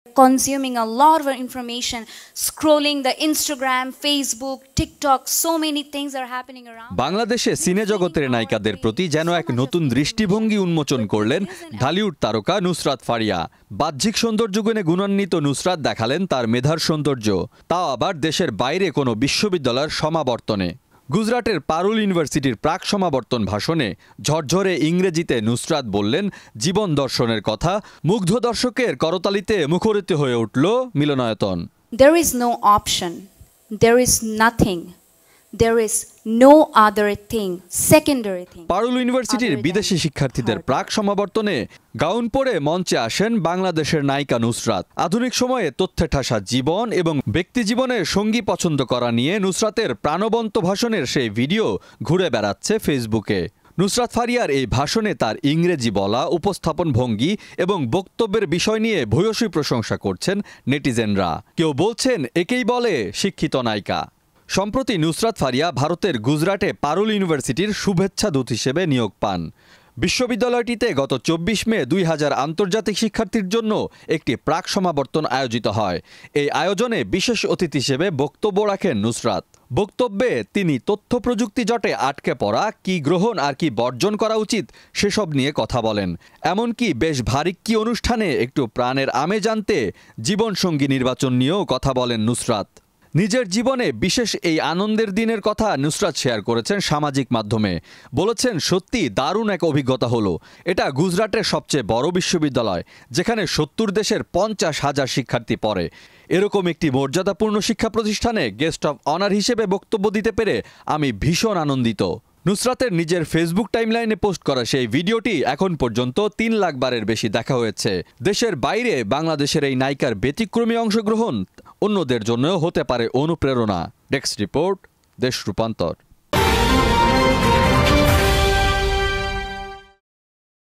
consuming a lot of information, scrolling the Instagram, Facebook, TikTok, so many things are happening around. বাংলাদেশে সিনে জগতের নায়িকাদের প্রতি যেন এক নতুন দৃষ্টিভঙ্গি উন্মোচন করলেন ঢালিউড তারকা নুসরাত ফারিয়া। বাহ্যিক সৌন্দর্যগুণে গুণান্বিত নুসরাত দেখালেন তার মেধার সৌন্দর্য, তাও আবার দেশের বাইরে কোনো বিশ্ববিদ্যালয়ের সমাবর্তনে। গুজরাটের পারুল ইউনিভার্সিটির প্রাক সমাবর্তন ভাষণে ঝরঝরে ইংরেজিতে নুসরাত বললেন জীবন দর্শনের কথা। মুগ্ধ দর্শকের করতালিতে মুখরিত হয়ে উঠল মিলনায়তন। There is no option. There is nothing. There is no other thing, secondary thing. পারুল ইউনিভার্সিটির বিদেশি শিক্ষার্থীদের প্রাক সমাবর্তনে গাউন পরে মঞ্চে আসেন বাংলাদেশের নায়িকা নুসরাত। আধুনিক সময়ে তথ্যে ঠাসা জীবন এবং ব্যক্তি জীবনের সঙ্গী পছন্দ করা নিয়ে নুসরাতের প্রাণবন্ত ভাষণের সেই ভিডিও ঘুরে বেড়াচ্ছে ফেসবুকে। নুসরাত ফারিয়ার এই ভাষণে তার ইংরেজি বলা, উপস্থাপন ভঙ্গি এবং বক্তব্যের বিষয় নিয়ে ভূয়সী প্রশংসা করছেন নেটিজেনরা। কেউ বলছেন একেই বলে শিক্ষিত নায়িকা। সম্প্রতি নুসরাত ফারিয়া ভারতের গুজরাটে পারুল ইউনিভার্সিটির শুভেচ্ছা দূত হিসেবে নিয়োগ পান। বিশ্ববিদ্যালয়টিতে গত ২৪ মে ২০০০ আন্তর্জাতিক শিক্ষার্থীর জন্য একটি প্রাক সমাবর্তন আয়োজিত হয়। এই আয়োজনে বিশেষ অতিথি হিসেবে বক্তব্য রাখেন নুসরাত। বক্তব্যে তিনি তথ্য প্রযুক্তি জটে আটকে পড়া, কি গ্রহণ আর কি বর্জন করা উচিত সেসব নিয়ে কথা বলেন। এমনকি বেশ ভারী কি অনুষ্ঠানে একটু প্রাণের আমেজ আনতে জীবনসঙ্গী নির্বাচন নিয়েও কথা বলেন নুসরাত। নিজের জীবনে বিশেষ এই আনন্দের দিনের কথা নুসরাত শেয়ার করেছেন সামাজিক মাধ্যমে। বলেছেন সত্যি দারুণ এক অভিজ্ঞতা হলো। এটা গুজরাটের সবচেয়ে বড় বিশ্ববিদ্যালয়, যেখানে ৭০ দেশের ৫০,০০০ শিক্ষার্থী পড়ে। এরকম একটি মর্যাদাপূর্ণ শিক্ষা প্রতিষ্ঠানে গেস্ট অব অনার হিসেবে বক্তব্য দিতে পেরে আমি ভীষণ আনন্দিত। নুসরাতের নিজের ফেসবুক টাইমলাইনে পোস্ট করা সেই ভিডিওটি এখন পর্যন্ত ৩ লাখ বারের বেশি দেখা হয়েছে। দেশের বাইরে বাংলাদেশের এই নায়িকার ব্যতিক্রমী অংশগ্রহণ অন্যদের জন্যও হতে পারে অনুপ্রেরণা। ডেস্ক রিপোর্ট, দেশ রূপান্তর।